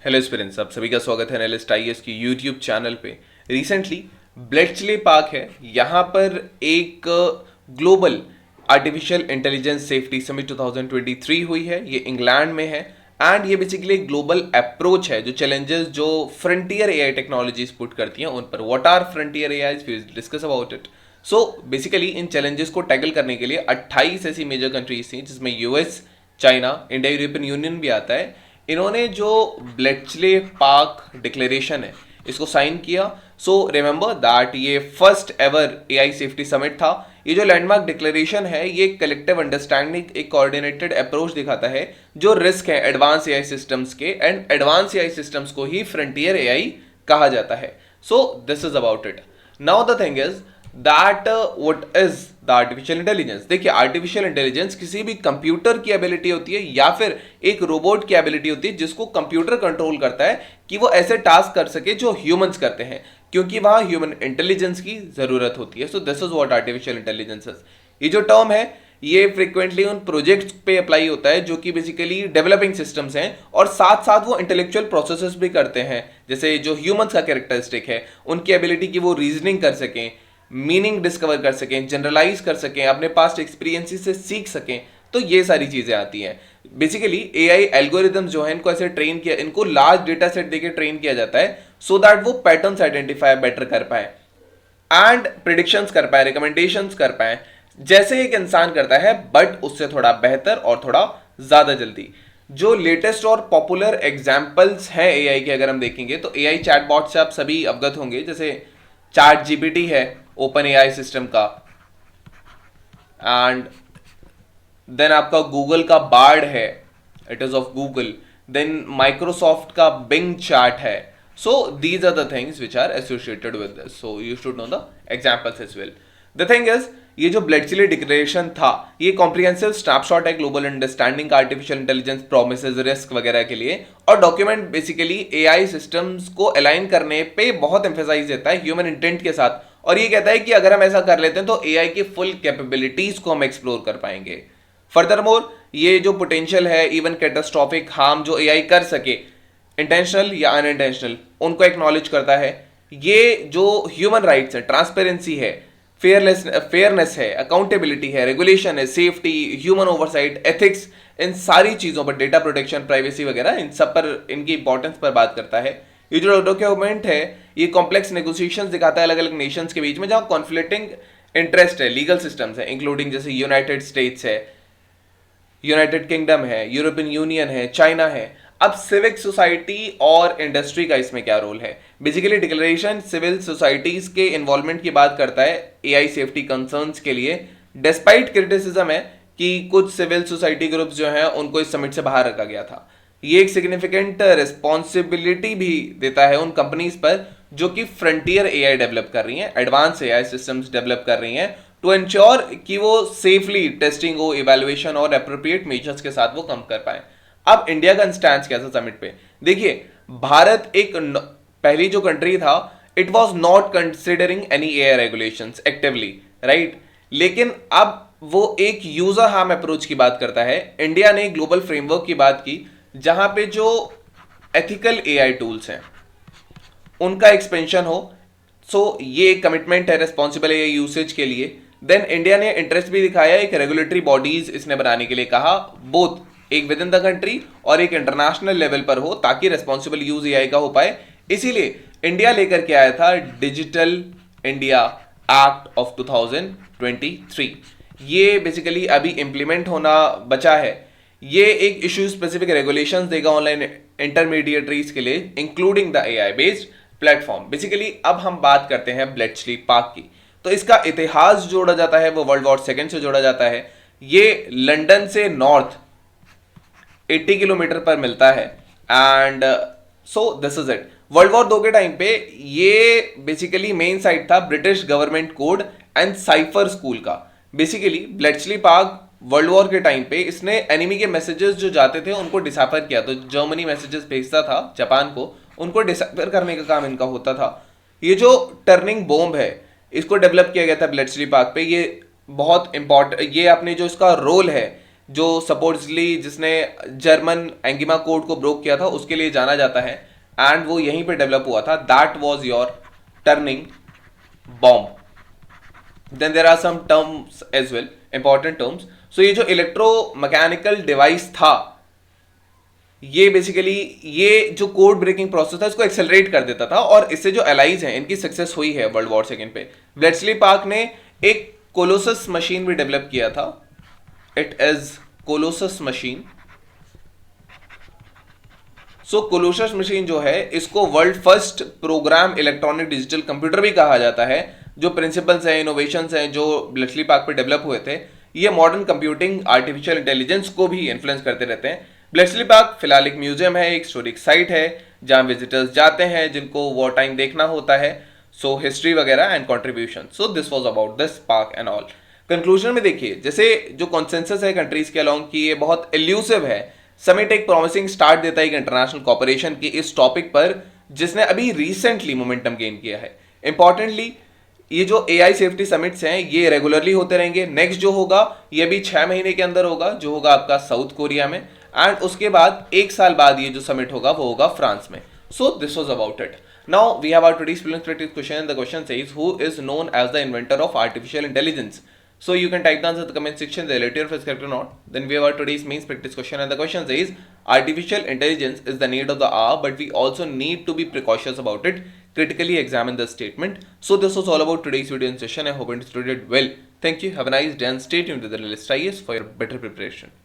Hello students, आप सभी का स्वागत है एनालिस्ट आईएएस की यूट्यूब चैनल पे। रिसेंटली ब्लेचले पार्क है, यहाँ पर एक global artificial intelligence safety summit 2023 हुई है। ये इंग्लैंड में है एंड ये बेसिकली एक ग्लोबल अप्रोच है जो चैलेंजेस जो फ्रंटियर एआई टेक्नोलॉजीज पुट करती हैं उन पर। What are frontier AI, discuss about it. So basically इन चैलेंजेस को टैकल करने के लिए 28 ऐसी मेजर कंट्रीज थी जिसमें US, China, India, European Union भी आता है। इन्होंने जो ब्लेचले पार्क डिक्लेरेशन है इसको साइन किया। सो रिमेंबर दैट ये first ever AI safety summit था। ये जो लैंडमार्क डिक्लेरेशन है ये कलेक्टिव अंडरस्टैंडिंग, एक कोऑर्डिनेटेड अप्रोच दिखाता है जो रिस्क है एडवांस एआई सिस्टम्स के, एंड एडवांस एआई सिस्टम्स को ही फ्रंटियर एआई कहा जाता है। सो this is about it. Now the thing is that what is the artificial intelligence. देखिए, आर्टिफिशियल इंटेलिजेंस किसी भी कंप्यूटर की एबिलिटी होती है या फिर एक रोबोट की एबिलिटी होती है जिसको कंप्यूटर कंट्रोल करता है कि वो ऐसे टास्क कर सके जो ह्यूमंस करते हैं, क्योंकि वहां ह्यूमन इंटेलिजेंस की जरूरत होती है। सो this is what artificial intelligence is. ये जो टर्म है ये फ्रीक्वेंटली उन प्रोजेक्ट्स पे अप्लाई होता है जो कि बेसिकली डेवलपिंग सिस्टम्स हैं और साथ साथ वो इंटेलेक्चुअल प्रोसेसेस भी करते हैं, जैसे जो ह्यूमंस का कैरेक्टरिस्टिक है उनकी एबिलिटी की वो रीजनिंग कर सकें, मीनिंग डिस्कवर कर सकें, जनरलाइज कर सकें, अपने पास्ट एक्सपीरियंसेस से सीख सकें। तो ये सारी चीजें आती हैं। बेसिकली एआई एल्गोरिदम्स जो है इनको ऐसे ट्रेन किया, इनको लार्ज डेटा सेट देके ट्रेन किया जाता है सो दैट वो पैटर्न्स आइडेंटिफाई बेटर कर पाए एंड प्रिडिक्शंस कर पाए, रिकमेंडेशंस कर पाए, जैसे एक इंसान करता है बट उससे थोड़ा बेहतर और थोड़ा ज्यादा जल्दी। जो लेटेस्ट और पॉपुलर एग्जांपल्स हैं एआई के अगर हम देखेंगे तो एआई चैटबॉट से आप सभी अवगत होंगे, जैसे चैट जीपीटी है ओपन एआई सिस्टम का, एंड देन आपका गूगल का बार्ड है, it is of Google. Then Microsoft का बिंग चैट है। So these are the things which are associated with this, so you should know the examples as well. The thing is, ये जो Bletchley declaration था ये comprehensive snapshot है global understanding artificial intelligence promises, risk वगैरह के लिए, और document basically AI systems को अलाइन करने पे बहुत एम्फेसाइज देता है ह्यूमन इंटेंट के साथ, और ये कहता है कि अगर हम ऐसा कर लेते हैं तो एआई की फुल कैपेबिलिटीज को हम एक्सप्लोर कर पाएंगे। फर्दरमोर ये जो पोटेंशियल है इवन कैटास्ट्रॉफिक हार्म जो एआई कर सके, इंटेंशनल या अनइंटेंशनल, उनको एक्नॉलेज करता है। ये जो ह्यूमन राइट्स है, ट्रांसपेरेंसी है, फेयरनेस है, अकाउंटेबिलिटी है, रेगुलेशन है, सेफ्टी, ह्यूमन ओवरसाइट, एथिक्स, इन सारी चीजों पर, डेटा प्रोटेक्शन, प्राइवेसी वगैरह, इन सब पर, इनकी इंपॉर्टेंस पर बात करता है। ये जो डॉक्यूमेंट है ये कॉम्प्लेक्स नेगोशिएशंस दिखाता है अलग अलग नेशंस के बीच में जहां कॉन्फ्लिक्टिंग इंटरेस्ट है, लीगल सिस्टम्स है, इंक्लूडिंग जैसे यूनाइटेड स्टेट्स है, यूनाइटेड किंगडम है, यूरोपियन यूनियन है, चाइना है। अब सिविक सोसाइटी और इंडस्ट्री का इसमें क्या रोल है? बेसिकली डिक्लेरेशन सिविल सोसाइटीज के इन्वॉल्वमेंट की बात करता है एआई सेफ्टी कंसर्न्स के लिए, डिस्पाइट क्रिटिसिज्म है कि कुछ सिविल सोसाइटी ग्रुप्स जो हैं उनको इस समिट से बाहर रखा गया था। ये एक सिग्निफिकेंट रिस्पॉन्सिबिलिटी भी देता है उन कंपनीज पर जो कि फ्रंटियर एआई डेवलप कर रही हैं, एडवांस एआई सिस्टम्स डेवलप कर रही हैं, टू एंश्योर कि वो सेफली टेस्टिंग हो, इवैल्यूएशन और एप्रोप्रिएट मेजर्स के साथ वो कम कर पाए। अब इंडिया का स्टैंड कैसा समिट पे? देखिए, भारत एक पहली जो कंट्री था, it was not considering any AI regulations actively, right? लेकिन अब वो एक यूजर हार्म अप्रोच की बात करता है। इंडिया ने ग्लोबल फ्रेमवर्क की बात की जहां पे जो एथिकल एआई टूल्स हैं उनका एक्सपेंशन हो। सो ये एक कमिटमेंट है रिस्पॉन्सिबल एआई यूसेज के लिए। देन इंडिया ने इंटरेस्ट भी दिखाया, एक रेगुलेटरी बॉडीज इसने बनाने के लिए कहा, बोथ एक विद इन द कंट्री और एक इंटरनेशनल लेवल पर हो ताकि रेस्पॉन्सिबल यूज एआई का हो पाए। इसीलिए इंडिया लेकर के आया था डिजिटल इंडिया एक्ट ऑफ 2023। ये बेसिकली अभी इंप्लीमेंट होना बचा है। ये एक इशू स्पेसिफिक रेगुलेशंस देगा ऑनलाइन इंटरमीडिएटरीज के लिए, including the AI based platform. Basically अब हम बात करते हैं ब्लेचले पार्क की, तो इसका इतिहास जोड़ा जाता है वो वर्ल्ड वॉर सेकेंड से जोड़ा जाता है। ये लंदन से नॉर्थ 80 किलोमीटर पर मिलता है, and so this is it. World war 2 के टाइम पे ये बेसिकली मेन साइट था British government code and cipher school का। Basically Bletchley park world war के टाइम पे इसने एनिमी के मैसेजेस जो जाते थे उनको डिसाइफर किया, तो जर्मनी मैसेजेस भेजता था जापान को, उनको डिसाइफर करने का काम इनका होता था। ये जो टर्निंग बॉम्ब है इसको डेवलप किया गया था ब्लेचले पार्क पे। ये बहुत इंपॉर्टेंट, ये अपने जो इसका रोल है जो सपोजली जिसने जर्मन एंगिमा कोड को ब्रोक किया था उसके लिए जाना जाता है, एंड वो यहीं पे डेवलप हुआ था. That was your turning bomb. Then there are some terms as well, important terms. So ये जो इलेक्ट्रोमैकेनिकल डिवाइस था, ये बेसिकली ये जो कोड ब्रेकिंग प्रोसेस था इसको एक्सेलरेट कर देता था, और इससे जो एलाइज हैं इनकी सक्सेस हुई है वर्ल्ड वॉर सेकेंड पे. ब्लेटस्ली पार्क ने एक कोलोसस मशीन भी डेवलप किया था. It is Colossus machine. So Colossus machine जो है इसको world first program electronic digital computer भी कहा जाता है. जो प्रिंसिपल्स हैं, इनोवेशंस हैं जो ब्लेटस्ली पार्क पे डेवलप हुए थे, ये मॉडर्न कंप्यूटिंग, आर्टिफिशियल इंटेलिजेंस को भी इन्फ्लुएंस करते रहते हैं. ब्लेटस्ली पार्क फिलहाल एक म्यूजियम है, एक हिस्टोरिक साइट है जहां विजिटर्स जाते हैं जिनको वॉर टाइम देखना होता है. सो हिस्ट्री वगैरह and contribution. So this was about this park and all. Conclusion में देखिए, जैसे जो कॉन्सेंसस है कंट्रीज के अलोंग की ये बहुत एल्यूसिव है. समिट एक प्रॉमिसिंग स्टार्ट देता है एक इंटरनेशनल कॉपरेशन की इस टॉपिक पर, जिसने अभी रिसेंटली मोमेंटम गेन किया है. इंपॉर्टेंटली ये जो एआई सेफ्टी समिट्स हैं ये रेगुलरली होते रहेंगे. नेक्स्ट जो होगा ये भी 6 महीने के अंदर होगा, जो होगा आपका साउथ कोरिया में, एंड उसके बाद 1 साल बाद ये जो समिट होगा वो होगा फ्रांस में. So this was about it. Now we have our today's prelims practice question, and the question says who is known as the inventor of artificial intelligence. So you can type the answer in the comment section, the relative is correct or not. Then we have our today's main practice question, and the question says artificial intelligence is the need of the hour, but we also need to be precautious about it. Critically examine the statement. So this was all about today's video and session. I hope you studied well. Thank you. Have a nice day and stay tuned to the Realist IAS for your better preparation.